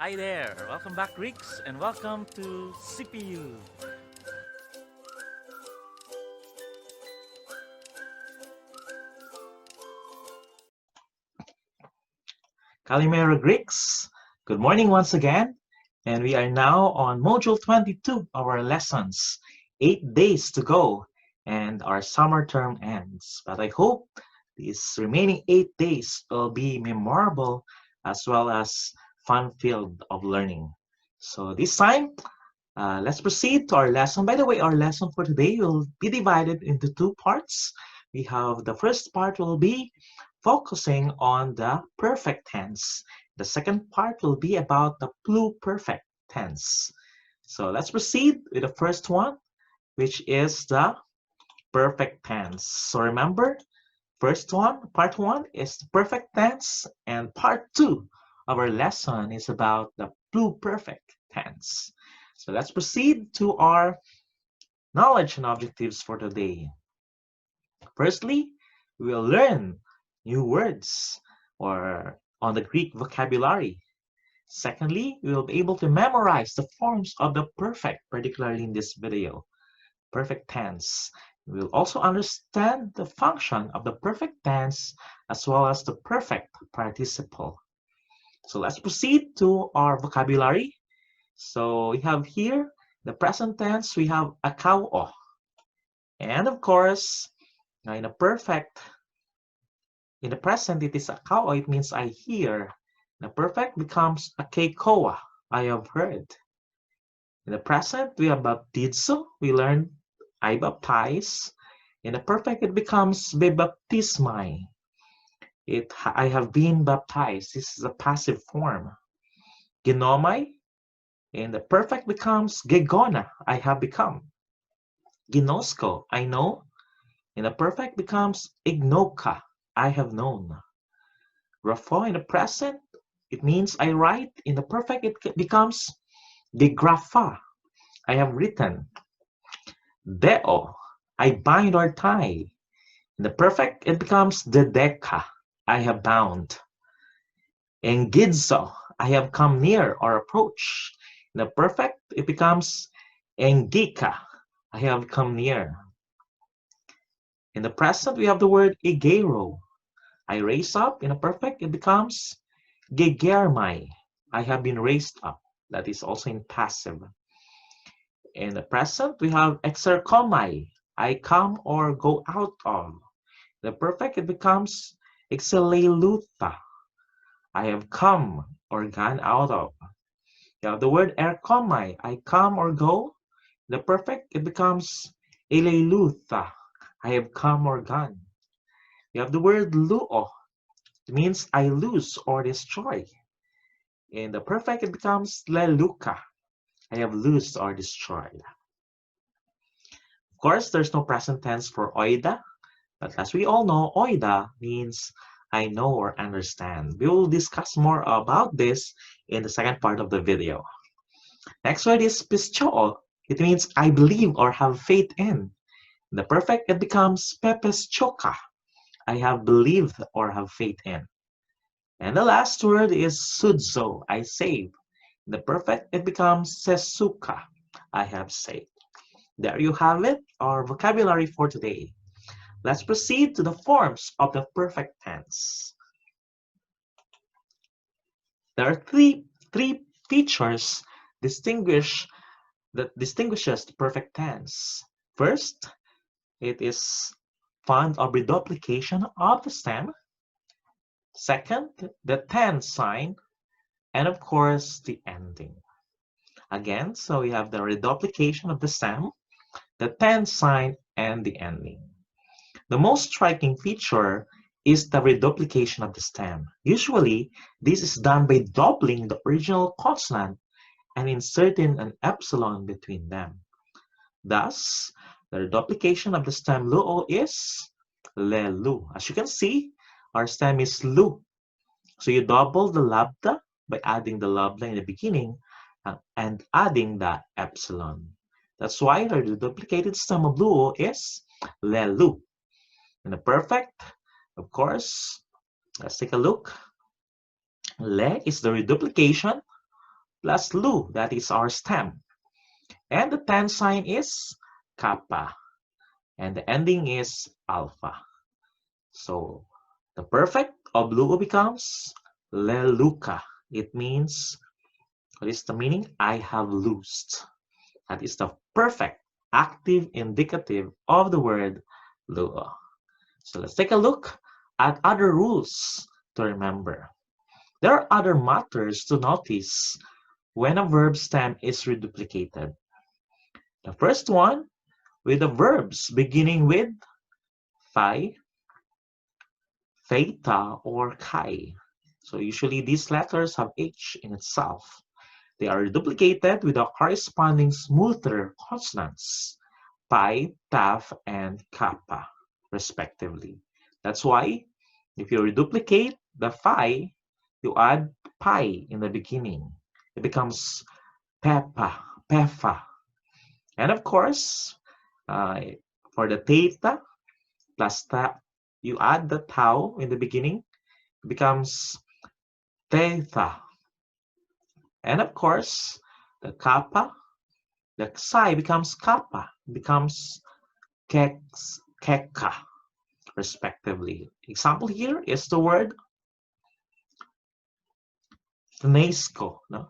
Hi there, welcome back Greeks and welcome to CPU. Kalimera Greeks, good morning once again, and we are now on Module 22 of our lessons. 8 days to go, and our summer term ends. But I hope these remaining 8 days will be memorable as well as fun-filled of learning. So this time, let's proceed to our lesson. By the way, our lesson for today will be divided into two parts. We have the first part will be focusing on the perfect tense. The second part will be about the pluperfect tense. So let's proceed with the first one, which is the perfect tense. So remember, part one is the perfect tense, and part two of our lesson is about the pluperfect tense. So let's proceed to our knowledge and objectives for today. Firstly, we will learn new words or on the Greek vocabulary. Secondly, we will be able to memorize the forms of the perfect, particularly in this video, perfect tense. We will also understand the function of the perfect tense as well as the perfect participle. So let's proceed to our vocabulary. So we have here the present tense, we have akao. And of course, in the present, it is akao, it means I hear. The perfect becomes akeikoa, I have heard. In the present, we have baptizo, we learn I baptize. In the perfect, it becomes bebaptismai. I have been baptized. This is a passive form. Ginomai, in the perfect becomes gegona, I have become. Ginosko, I know. In the perfect becomes ignoka, I have known. Grapho in the present, it means I write. In the perfect, it becomes digrapha, I have written. Deo, I bind or tie. In the perfect, it becomes dedeka, I have bound. Engidso, I have come near or approach. In the perfect, it becomes engika, I have come near. In the present, we have the word igero, I raise up. In the perfect, it becomes gegermai, I have been raised up. That is also in passive. In the present, we have exerkomai, I come or go out of. The perfect, it becomes exeleluta, I have come or gone out of. You have the word erkomai, I come or go. The perfect, it becomes eleluta, I have come or gone. You have the word luo, it means I lose or destroy. In the perfect, it becomes leluka, I have lost or destroyed. Of course, there's no present tense for oida, but as we all know, oida means I know or understand. We will discuss more about this in the second part of the video. Next word is pischoo. It means I believe or have faith in. In the perfect, it becomes pepes choka. I have believed or have faith in. And the last word is sudzo. I save. In the perfect, it becomes sesuka. I have saved. There you have it, our vocabulary for today. Let's proceed to the forms of the perfect tense. There are three features that distinguishes the perfect tense. First, it is fond of reduplication of the stem. Second, the tense sign, and of course, the ending. Again, so we have the reduplication of the stem, the tense sign, and the ending. The most striking feature is the reduplication of the stem. Usually, this is done by doubling the original consonant and inserting an epsilon between them. Thus, the reduplication of the stem luo is lelu. As you can see, our stem is lu. So you double the lambda by adding the lambda in the beginning and adding the epsilon. That's why the reduplicated stem of luo is lelu. And the perfect, of course, let's take a look. Le is the reduplication plus lu, that is our stem. And the tense sign is kappa. And the ending is alpha. So the perfect of lu becomes leluka. It means, what is the meaning? I have loosed. That is the perfect active indicative of the word luo. So let's take a look at other rules to remember. There are other matters to notice when a verb stem is reduplicated. The first one, with the verbs beginning with phi, theta, or chi. So usually these letters have H in itself. They are duplicated with the corresponding smoother consonants, pi, taf, and kappa, respectively. That's why if you reduplicate the phi, you add pi in the beginning. It becomes peppa, peffa. And of course, for the theta plus ta, you add the tau in the beginning, it becomes theta. And of course, the kappa, the psi becomes kappa, becomes keka, respectively. Example here is the word tenesco, no?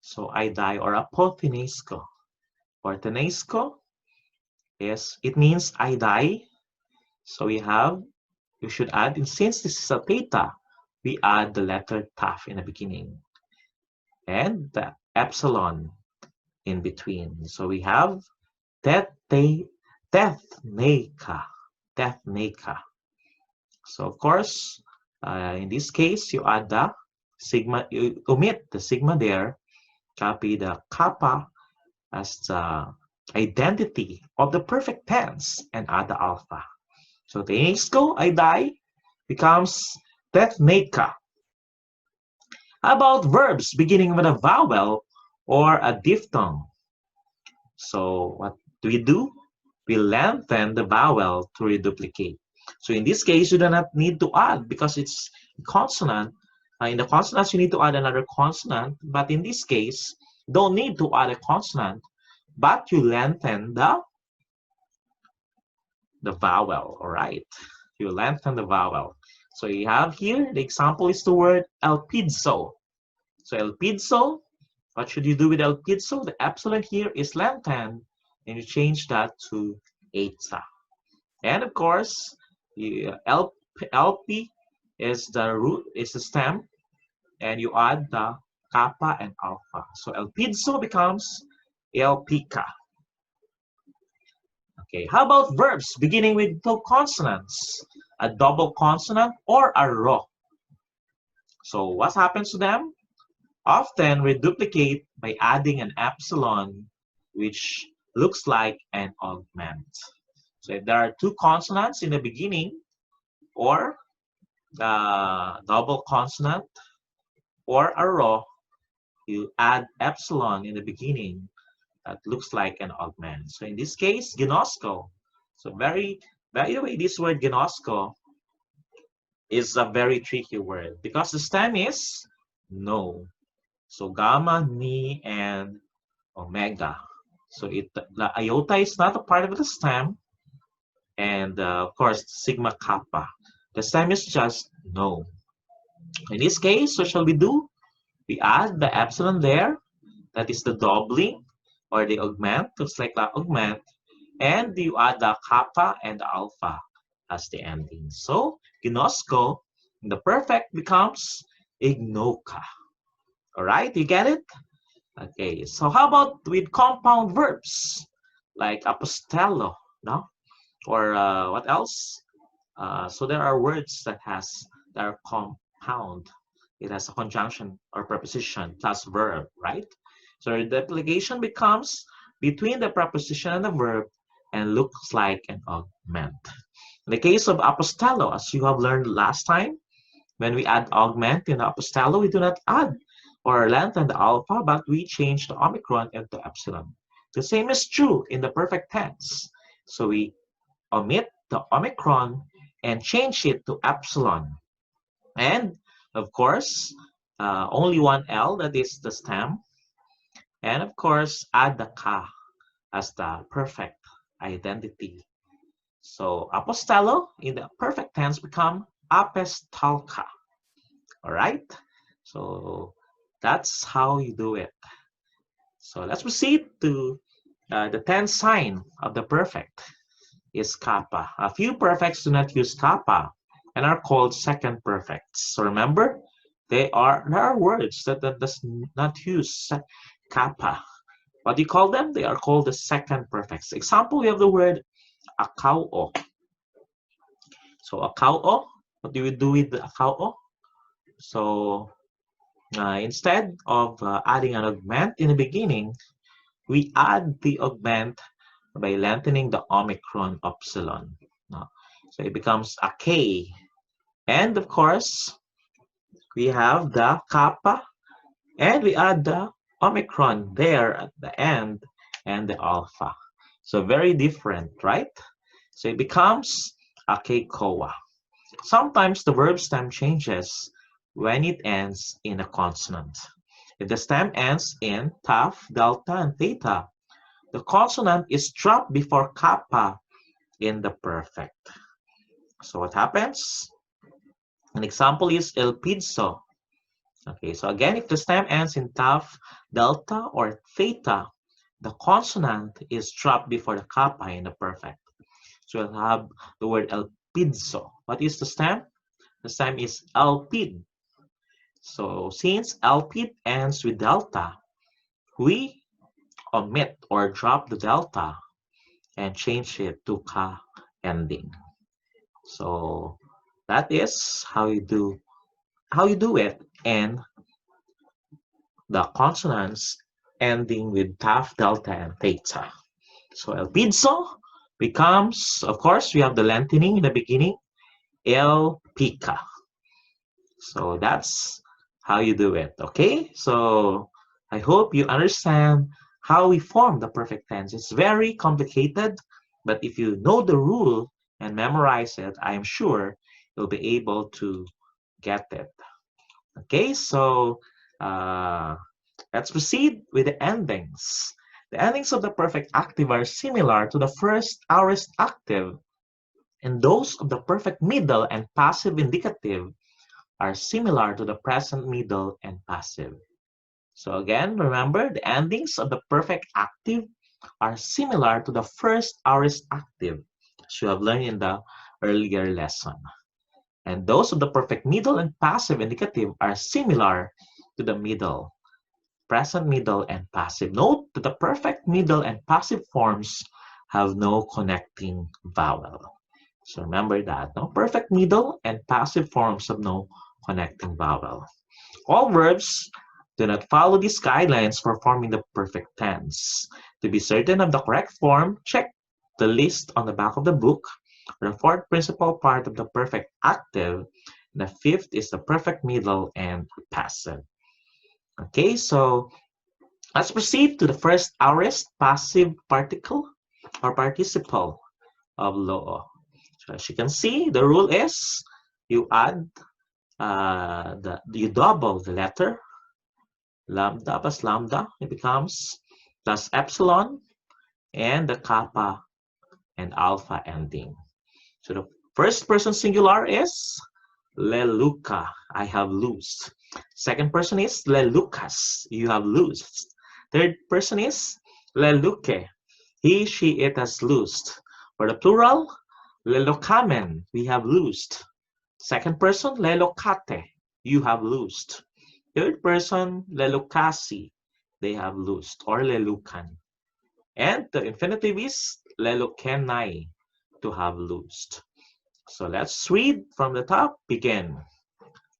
So I die, or apothenesco. For tenesco is, it means I die. So we should add, and since this is a theta, we add the letter taf in the beginning and the epsilon in between. So we have tethneka, tethneka. So of course, in this case, you add the sigma, you omit the sigma there, copy the kappa as the identity of the perfect tense, and add the alpha. So the tenesco, I die, becomes tethneka. How about verbs beginning with a vowel or a diphthong? So what do we do? We lengthen the vowel to reduplicate. So in this case, you do not need to add because it's consonant. In the consonants, you need to add another consonant. But in this case, don't need to add a consonant, but you lengthen the vowel, all right? You lengthen the vowel. So you have here, the example is the word elpidzo. So elpidzo, what should you do with elpidzo? The epsilon here is lengthened, and you change that to eta. And of course, LP is the root, is the stem, and you add the kappa and alpha. So elpidzo becomes elpika. Okay, how about verbs beginning with two consonants? A double consonant or a ro. So what happens to them? Often we duplicate by adding an epsilon, which looks like an augment. So if there are two consonants in the beginning, or double consonant, or a ro, you add epsilon in the beginning that looks like an augment. So in this case, ginosko. So by the way, this word ginosko is a very tricky word because the stem is no. So gamma, ni, and omega. So the iota is not a part of the stem, and of course sigma kappa. The stem is just no. In this case, what shall we do? We add the epsilon there, that is the doubling or the augment, looks like the augment, and you add the kappa and the alpha as the ending. So ginosko, the perfect becomes ignoka. All right, you get it? Okay, so how about with compound verbs like apostello, no? Or what else? So there are words that are compound. It has a conjunction or preposition plus verb, right? So the application becomes between the preposition and the verb and looks like an augment. In the case of apostello, as you have learned last time, when we add augment in the apostello, we do not add or lengthen the alpha, but we change the omicron into epsilon. The same is true in the perfect tense. So we omit the omicron and change it to epsilon. And of course, only one L, that is the stem. And of course, add the ka as the perfect identity. So apostello in the perfect tense become apestalka. All right. So that's how you do it. So let's proceed to the tense sign of the perfect is kappa. A few perfects do not use kappa and are called second perfects. So remember, there are words that does not use kappa. What do you call them? They are called the second perfects. Example, we have the word akao. So akao, what do we do with the akao? So instead of adding an augment in the beginning, we add the augment by lengthening the omicron epsilon. So it becomes a K. And of course, we have the kappa, and we add the omicron there at the end and the alpha. So very different, right? So it becomes a keikoa. Sometimes the verb stem changes when it ends in a consonant. If the stem ends in taf, delta, and theta, the consonant is dropped before kappa in the perfect. So what happens? An example is el pizzo. Okay, so again, if the stem ends in taf, delta, or theta, the consonant is dropped before the kappa in the perfect. So we'll have the word el pizzo. What is the stem? The stem is elpid. So since elpid ends with delta, we omit or drop the delta and change it to ka ending. So that is how you do it in the consonants ending with taf, delta, and theta. So el pizzo becomes, of course, we have the lengthening in the beginning, el pica. So that's how you do it, okay? So I hope you understand how we form the perfect tense. It's very complicated, but if you know the rule and memorize it, I am sure you'll be able to get it. Okay, so let's proceed with the endings. The endings of the perfect active are similar to the first aorist active, and those of the perfect middle and passive indicative are similar to the present middle and passive. So again, remember the endings of the perfect active are similar to the first aorist active, as you have learned in the earlier lesson. And those of the perfect middle and passive indicative are similar to the middle, present middle, and passive. Note that the perfect middle and passive forms have no connecting vowel. So remember that, no? Perfect middle and passive forms have no connecting vowel. All verbs do not follow these guidelines for forming the perfect tense. To be certain of the correct form, check the list on the back of the book. The fourth principal part of the perfect active, and the fifth is the perfect middle and passive. Okay, so let's proceed to the first aorist passive particle or participle of loo. So as you can see, the rule is you add you double the letter lambda plus lambda, it becomes plus epsilon and the kappa and alpha ending. So the first person singular is leluca, I have loosed. Second person is lelucas, you have loosed. Third person is leluke, he, she, it has loosed. For the plural, lelocamen, we have loosed. Second person, lelocate, you have loosed. Third person, lelocasi, they have loosed, or lelucan. And the infinitive is lelokenai, to have loosed. So let's read from the top, begin.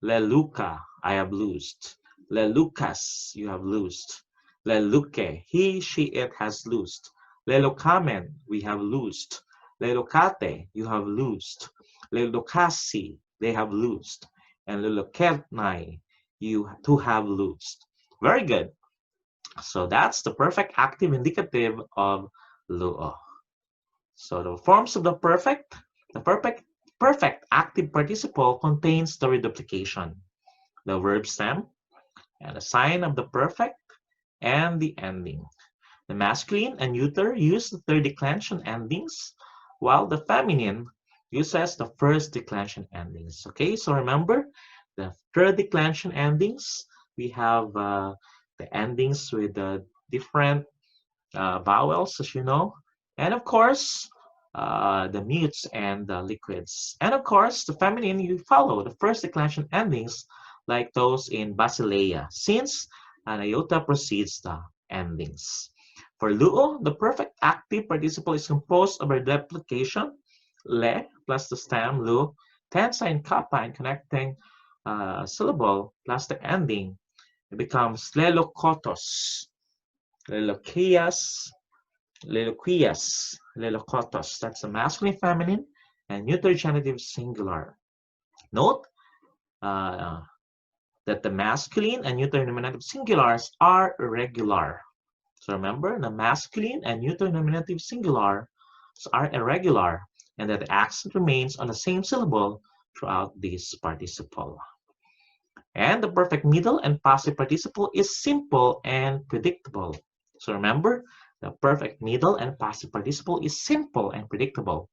Leluca, I have loosed. Lelucas, you have loosed. Leluke, he, she, it has loosed. Lelocamen, we have loosed. Lelocate, you have loosed. Lelocasi, they have loosed. And leloketnai, you to have loosed. Very good. So that's the perfect active indicative of luo. So the forms of the perfect active participle contains the reduplication, the verb stem, and the sign of the perfect, and the ending. The masculine and neuter use the third declension endings, while the feminine uses the first declension endings. Okay, so remember the third declension endings, we have the endings with the different vowels, as you know, and of course, the mutes and the liquids. And of course, the feminine, you follow the first declension endings like those in Basileia, since an iota precedes the endings. For luo, the perfect active participle is composed of a duplication, le, plus the stem, lu, tense and kappa, and connecting syllable, plus the ending. It becomes lelokotos, lelokias, Liloquias, Lilokotos. That's the masculine feminine and neuter genitive singular. Note uh, that the masculine and neuter nominative singulars are irregular. So remember, the masculine and neuter nominative singulars are irregular, and that the accent remains on the same syllable throughout this participle. And the perfect middle and passive participle is simple and predictable. So remember, the perfect middle and passive participle is simple and predictable.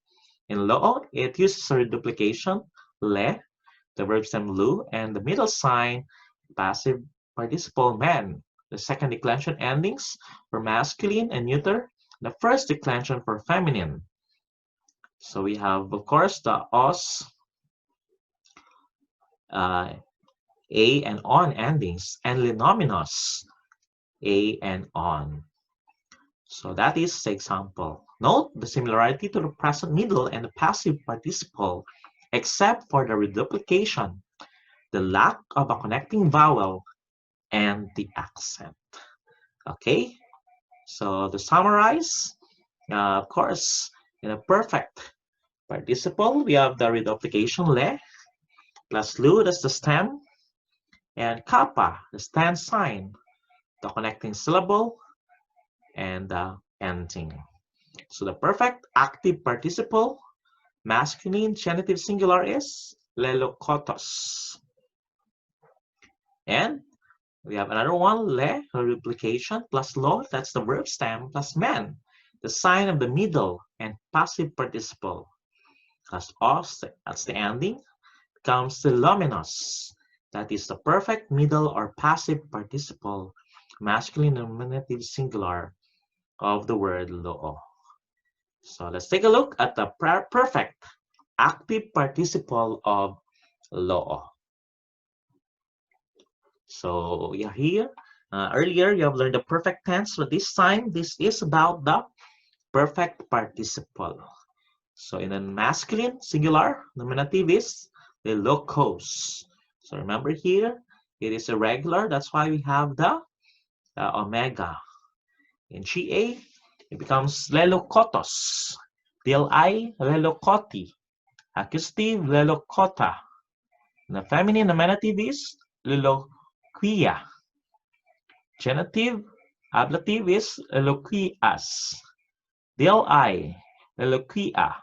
In lo, it uses a reduplication, le, the verb stem lu, and the middle sign, passive participle man. The second declension endings for masculine and neuter, the first declension for feminine. So we have, of course, the os, a and on endings, and lenominous, a and on. So that is the example. Note the similarity to the present middle and the passive participle, except for the reduplication, the lack of a connecting vowel, and the accent. Okay, so to summarize, of course, in a perfect participle, we have the reduplication le, plus lu, that's the stem, and kappa, the stand sign, the connecting syllable, and the ending. So the perfect active participle, masculine genitive singular is lelokotos. And we have another one, le, replication, plus lo, that's the verb stem, plus man, the sign of the middle and passive participle. Plus os, that's the ending, becomes the luminous, that is the perfect middle or passive participle, masculine nominative singular of the word loo. So let's take a look at the perfect active participle of loo. So we are here. Earlier, you have learned the perfect tense, but this time, this is about the perfect participle. So in the masculine, singular, nominative is the locos. So remember here, it is irregular. That's why we have the omega. In GA, it becomes lelokotos. DLI, lelokoti. Accusative, lelokota. The feminine nominative is leloquia. Genitive, ablative is leloquias. DLI, leloquia.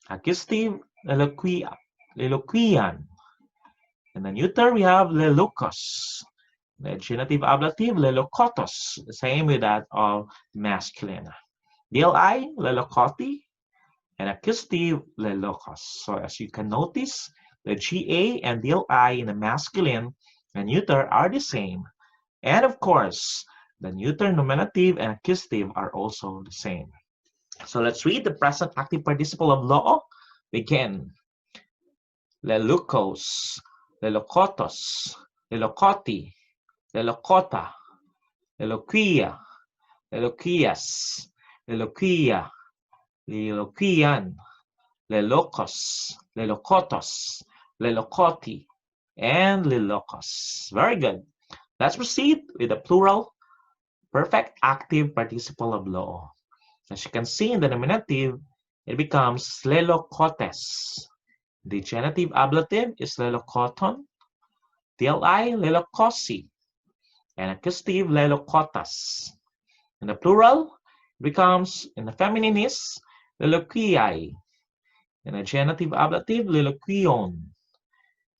Accusative, leloquia. Leloquian. And the neuter, we have lelocos. The genitive ablative, lelokotos. The same with that of masculine. DLI, lelokoti. And accusative, lelokos. So as you can notice, the GA and DLI in the masculine and neuter are the same. And of course, the neuter nominative and accusative are also the same. So let's read the present active participle of loo. Begin. Lelukos, lelokotos, lelokoti, lelokota, leloquia, leloquias, leloquia, leloquian, lelokos, lelokotos, lelokoti, and lelokos. Very good. Let's proceed with the plural perfect active participle of loo. As you can see in the nominative, it becomes lelokotes. The genitive ablative is lelokoton, DLI lelokosi, and accusative lelokotas. In the plural, it becomes, in the feminine is leloquiae, in the genitive ablative leloquion,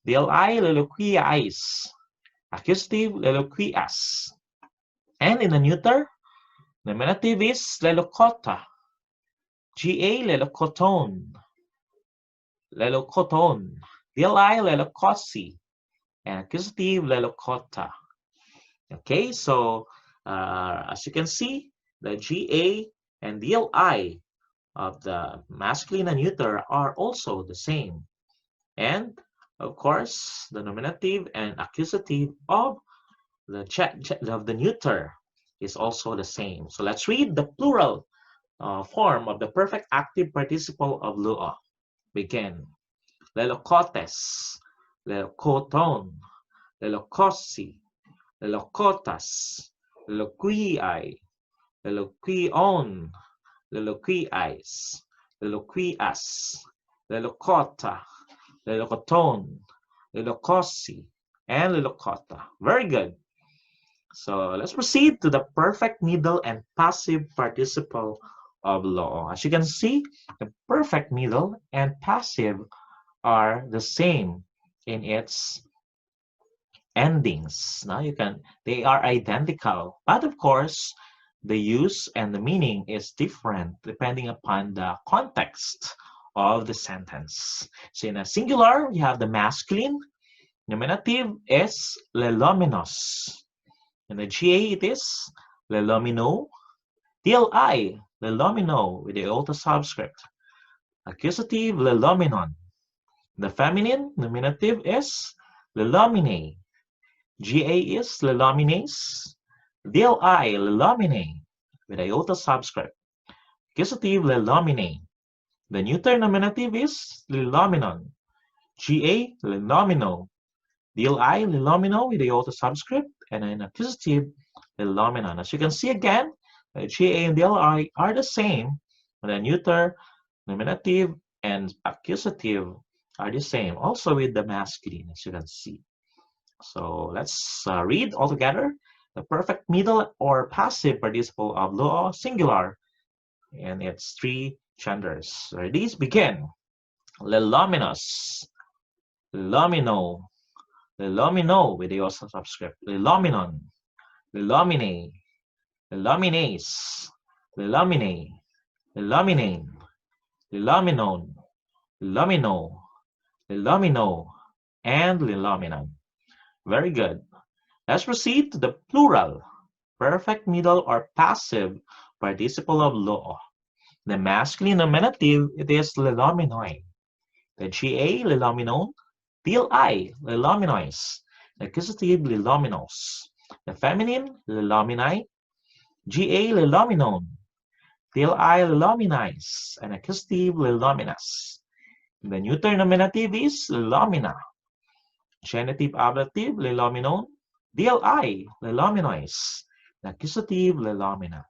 DLI leloquiais, accusative leloquias, And in the neuter, nominative is lelokota. Ga, lelokoton. Lelokoton. Li, lelokosi. And accusative, lelokota. Okay, so as you can see, the Ga and Li of the masculine and neuter are also the same. And of course, the nominative and accusative of the neuter is also the same. So let's read the plural form of the perfect active participle of luo. Begin. Lelokotes, lelokoton, lelokosi, lelokotas, leloquiai, leloquion, leloquiais, leloquias, lelokota, lelokoton, lelokosi, and lelokota. Very good. So let's proceed to the perfect middle and passive participle of luo. As you can see, the perfect middle and passive are the same in its endings. Now they are identical, but of course, the use and the meaning is different depending upon the context of the sentence. So in a singular, you have the masculine. Nominative is lelominos. In the GA, it is lelomino. DLI, lelomino with the auto subscript. Accusative, lelominon. The feminine nominative is lelomine. GA is lelomines. DLI, lelomine with iota subscript. Accusative, lelomine. The neuter nominative is lelominon. GA, lenomino. DLI, lelomino with iota subscript. And an accusative, lelominon. As you can see again, GA and DLI are the same. The neuter, nominative, and accusative are the same. Also with the masculine, as you can see. So let's read all together. The perfect middle or passive participle of luo, singular, and its three genders. Ready? Begin. Lelominous, lelomino, lelomino with the also subscript. Lelominon, lelomine, lelominase, lelomine, lelominane, lelominon, lelomino, lelomino, and lelominon. Very good. Let's proceed to the plural, perfect middle or passive participle of luo. The masculine nominative, it is lelominoi. The GA, lelominon. DLI, lelominois. The accusative, lelominos. The feminine, lelominai. GA, lelominon. DLI, lelominais. And accusative, lelominas. The neuter nominative is lelomina. Genitive ablative, lelominon. DLI, lelominois. The accusative, lelomina.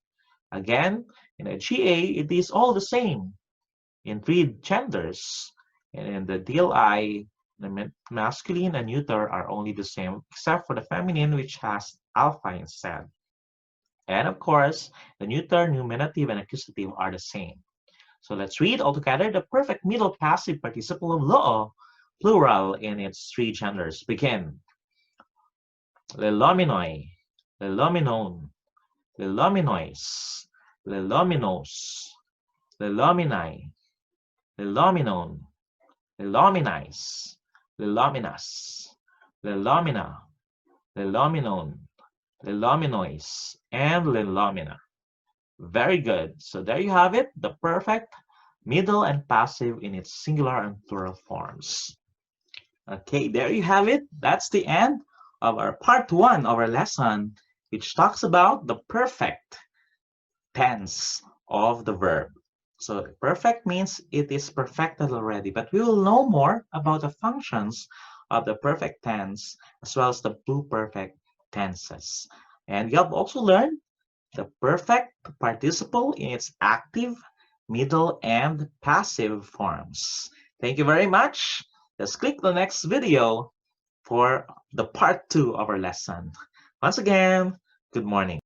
Again, in a GA, it is all the same in three genders. And in the DLI, the masculine and neuter are only the same, except for the feminine, which has alpha instead. And of course, the neuter, nominative, and accusative are the same. So let's read all together the perfect middle passive participle of luo, plural in its three genders. Begin. Lelominoi, lelominon, lelominois, lelominos, lelominai, lelominon, lelominais, lelominas, lelomina, lelominon, lelominois, and lelomina. Very good. So there you have it, the perfect middle and passive in its singular and plural forms. Okay, there you have it. That's the end of our part 1 of our lesson, which talks about the perfect tense of the verb. So perfect means it is perfected already, but we will know more about the functions of the perfect tense as well as the pluperfect tenses. And you have also learned the perfect participle in its active, middle, and passive forms. Thank you very much. Let's click the next video for the part 2 of our lesson. Once again, good morning.